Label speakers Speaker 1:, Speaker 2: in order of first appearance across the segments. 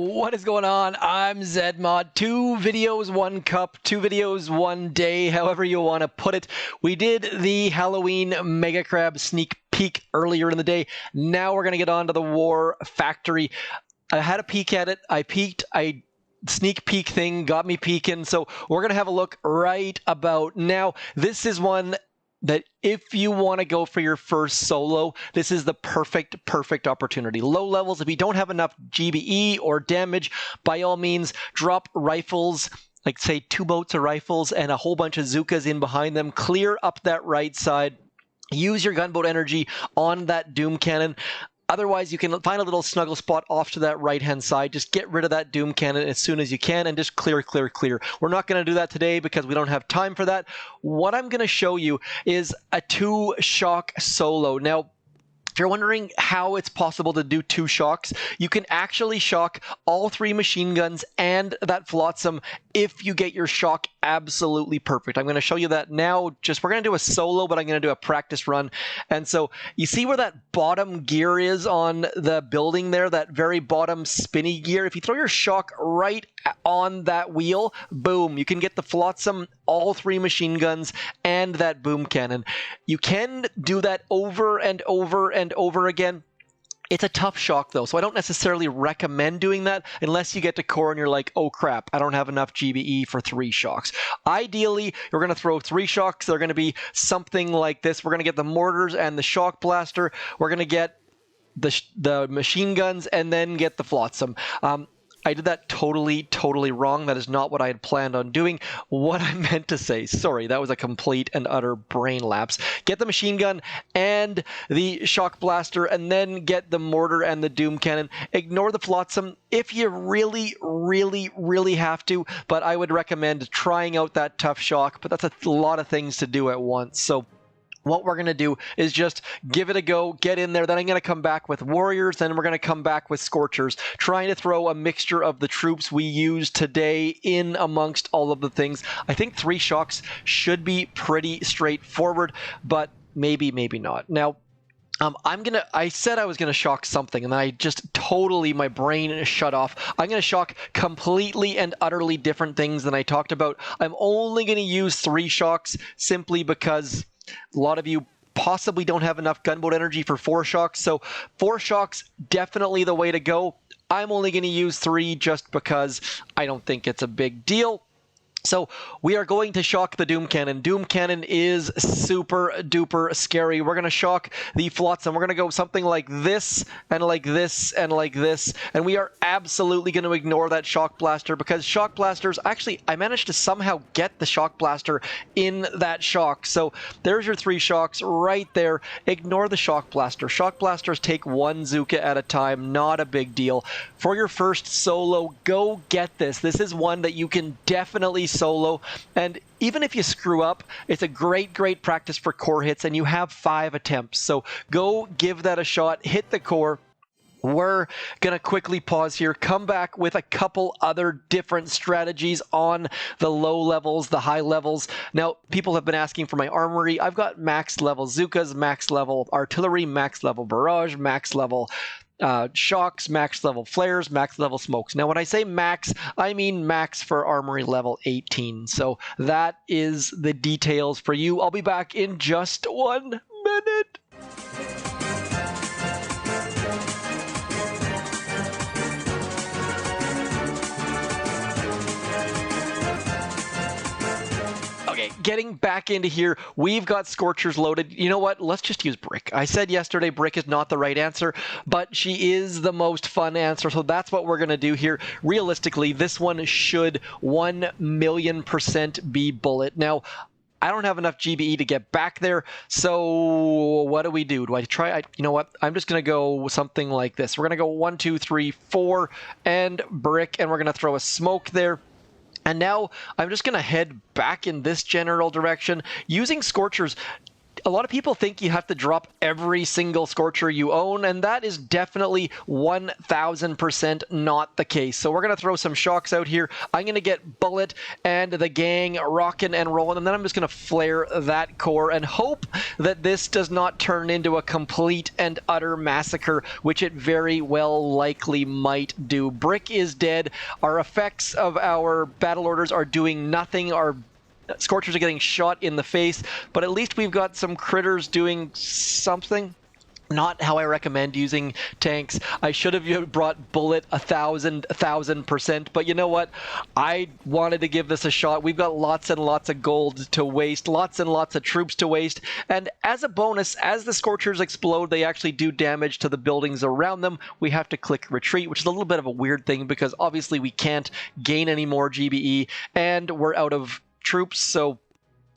Speaker 1: What is going on? I'm zmoT. 2 videos, 1 cup, 2 videos, 1 day, however you want to put it. We did the Halloween Mega Crab sneak peek earlier in the day. Now we're going to get on to the War Factory. I had a peek at it. I peeked. Sneak peek thing got me peeking. So we're going to have a look right about now. This is one that if you want to go for your first solo, this is the perfect opportunity. Low levels, if you don't have enough GBE or damage, by all means, drop rifles, like say 2 boats of rifles and a whole bunch of Zookas in behind them. Clear up that right side. Use your gunboat energy on that Doom Cannon. Otherwise, you can find a little snuggle spot off to that right-hand side. Just get rid of that Doom Cannon as soon as you can and just clear. We're not going to do that today because we don't have time for that. What I'm going to show you is a 2-shock solo. Now, if you're wondering how it's possible to do 2 shocks, you can actually shock all 3 machine guns and that flotsam if you get your shock absolutely perfect. I'm going to show you that now. We're going to do a solo, but I'm going to do a practice run. And so you see where that bottom gear is on the building there, that very bottom spinny gear? If you throw your shock right on that wheel, boom, you can get the flotsam, all 3 machine guns, and that boom cannon. You can do that over and over and over again. It's a tough shock, though, so I don't necessarily recommend doing that unless you get to core and you're like, oh crap, I don't have enough GBE for 3 shocks. Ideally, you're going to throw 3 shocks. They're going to be something like this. We're going to get the mortars and the shock blaster. We're going to get the machine guns and then get the flotsam. I did that totally wrong. That is not what I had planned on doing. What I meant to say, sorry, that was a complete and utter brain lapse. Get the machine gun and the shock blaster, and then get the mortar and the Doom Cannon. Ignore the flotsam if you really have to, but I would recommend trying out that tough shock, but that's a lot of things to do at once. So what we're going to do is just give it a go, get in there. Then I'm going to come back with Warriors. Then we're going to come back with Scorchers, trying to throw a mixture of the troops we used today in amongst all of the things. I think 3 shocks should be pretty straightforward, but maybe not. Now, I said I was going to shock something, and then I just my brain shut off. I'm going to shock completely and utterly different things than I talked about. I'm only going to use 3 shocks simply because a lot of you possibly don't have enough gunboat energy for 4 shocks, so 4 shocks, definitely the way to go. I'm only going to use 3 just because I don't think it's a big deal. So we are going to shock the Doom Cannon. Doom Cannon is super duper scary. We're going to shock the flotsam. We're going to go something like this and like this and like this. And we are absolutely going to ignore that shock blaster because shock blasters, actually, I managed to somehow get the shock blaster in that shock. So there's your 3 shocks right there. Ignore the shock blaster. Shock blasters take 1 Zooka at a time. Not a big deal. For your first solo, go get this. This is one that you can definitely solo, and even if you screw up, it's a great practice for core hits, and you have 5 attempts. So go give that a shot, hit the core. We're going to quickly pause here, come back with a couple other different strategies on the low levels, the high levels. Now, people have been asking for my armory. I've got max level Zookas, max level artillery, max level barrage, max level shocks, max level flares, max level smokes. Now, when I say max, I mean max for Armory level 18. So that is the details for you. I'll be back in just 1 minute. Okay, getting back into here, we've got Scorchers loaded. You know what? Let's just use Brick. I said yesterday Brick is not the right answer, but she is the most fun answer, so that's what we're going to do here. Realistically, this one should 1,000,000% be Bullet. Now, I don't have enough GBE to get back there, so what do? Do I try? You know what? I'm just going to go something like this. We're going to go 1, 2, 3, 4, and Brick, and we're going to throw a smoke there. And now I'm just going to head back in this general direction. Using Scorchers, a lot of people think you have to drop every single Scorcher you own, and that is definitely 1000% not the case. So we're going to throw some shocks out here. I'm going to get Bullet and the gang rocking and rolling, and then I'm just going to flare that core and hope that this does not turn into a complete and utter massacre, which it very well likely might do. Brick is dead. Our effects of our battle orders are doing nothing. Our Scorchers are getting shot in the face, but at least we've got some critters doing something. Not how I recommend using tanks. I should have brought Bullet 1000%, but you know what? I wanted to give this a shot. We've got lots and lots of gold to waste, lots and lots of troops to waste, and as a bonus, as the Scorchers explode, they actually do damage to the buildings around them. We have to click retreat, which is a little bit of a weird thing because obviously we can't gain any more GBE, and we're out of troops, so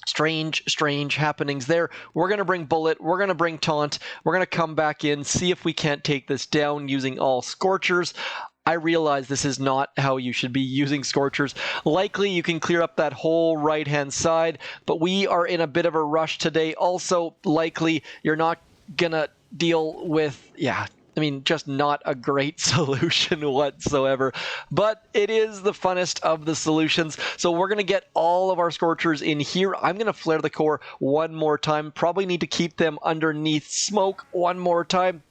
Speaker 1: strange happenings there. We're going to bring Bullet, we're going to bring Taunt, we're going to come back in, see if we can't take this down using all Scorchers. I realize this is not how you should be using Scorchers. Likely you can clear up that whole right-hand side, but we are in a bit of a rush today. Also, likely you're not going to deal with, just not a great solution whatsoever, but it is the funnest of the solutions. So we're going to get all of our Scorchers in here. I'm going to flare the core one more time. Probably need to keep them underneath smoke one more time.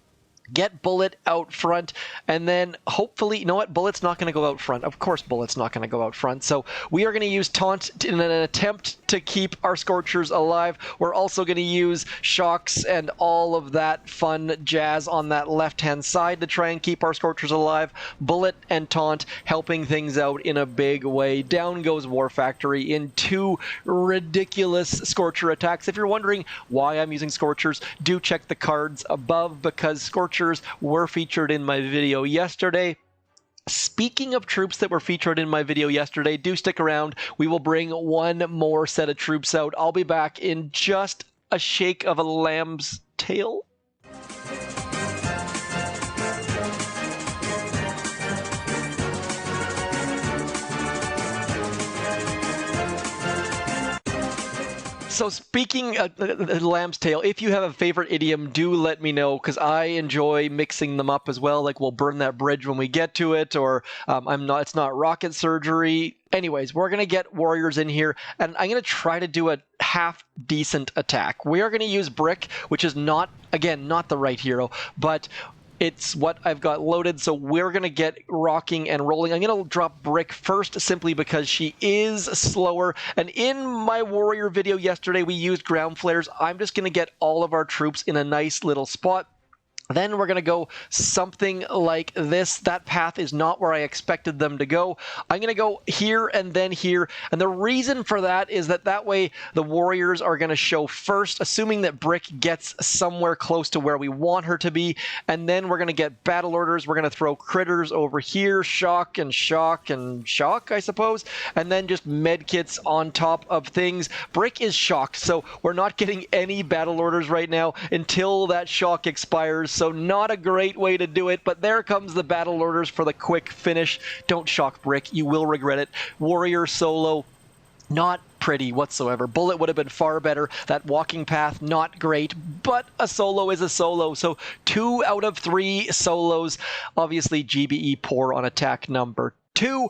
Speaker 1: Get Bullet out front, and then hopefully, you know what? Bullet's not going to go out front. Of course Bullet's not going to go out front. So we are going to use Taunt in an attempt to keep our Scorchers alive. We're also going to use Shocks and all of that fun jazz on that left-hand side to try and keep our Scorchers alive. Bullet and Taunt helping things out in a big way. Down goes War Factory in 2 ridiculous Scorcher attacks. If you're wondering why I'm using Scorchers, do check the cards above because Scorchers were featured in my video yesterday. Speaking of troops that were featured in my video yesterday, do stick around. We will bring one more set of troops out. I'll be back in just a shake of a lamb's tail. So speaking of lamb's tail, if you have a favorite idiom, do let me know, because I enjoy mixing them up as well. Like, we'll burn that bridge when we get to it, or it's not rocket surgery. Anyways, we're going to get warriors in here, and I'm going to try to do a half-decent attack. We are going to use Brick, which is not, again, not the right hero, but it's what I've got loaded, so we're going to get rocking and rolling. I'm going to drop Brick first simply because she is slower. And in my warrior video yesterday, we used ground flares. I'm just going to get all of our troops in a nice little spot. Then we're going to go something like this. That path is not where I expected them to go. I'm going to go here and then here. And the reason for that is that way the warriors are going to show first, assuming that Brick gets somewhere close to where we want her to be. And then we're going to get battle orders. We're going to throw critters over here, shock and shock and shock, I suppose. And then just medkits on top of things. Brick is shocked, so we're not getting any battle orders right now until that shock expires. So not a great way to do it, but there comes the battle orders for the quick finish. Don't shock Brick, you will regret it. Warrior solo, not pretty whatsoever. Bullet would have been far better. That walking path, not great, but a solo is a solo. So 2 out of 3 solos. Obviously GBE poor on attack number 2.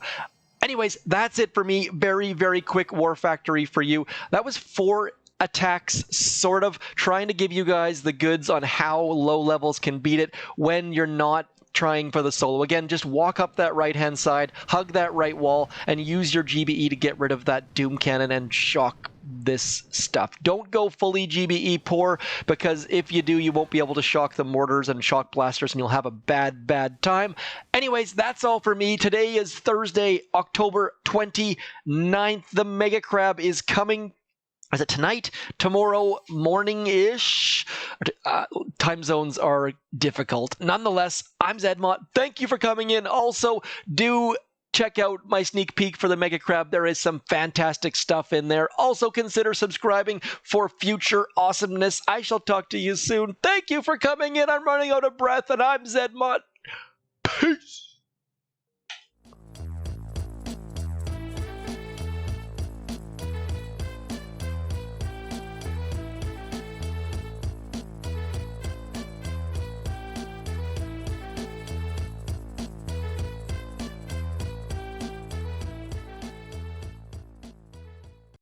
Speaker 1: Anyways, that's it for me. Very, very quick War Factory for you. That was 4 attacks, sort of trying to give you guys the goods on how low levels can beat it when you're not trying for the solo. Again, just walk up that right-hand side, hug that right wall, and use your GBE to get rid of that Doom Cannon and shock this stuff. Don't go fully GBE poor, because if you do, you won't be able to shock the mortars and shock blasters, and you'll have a bad time. Anyways, that's all for me. Today is Thursday, October 29th. The Mega Crab is coming. Is it tonight? Tomorrow morning-ish? Time zones are difficult. Nonetheless, I'm zmoT. Thank you for coming in. Also, do check out my sneak peek for the Mega Crab. There is some fantastic stuff in there. Also, consider subscribing for future awesomeness. I shall talk to you soon. Thank you for coming in. I'm running out of breath, and I'm zmoT. Peace.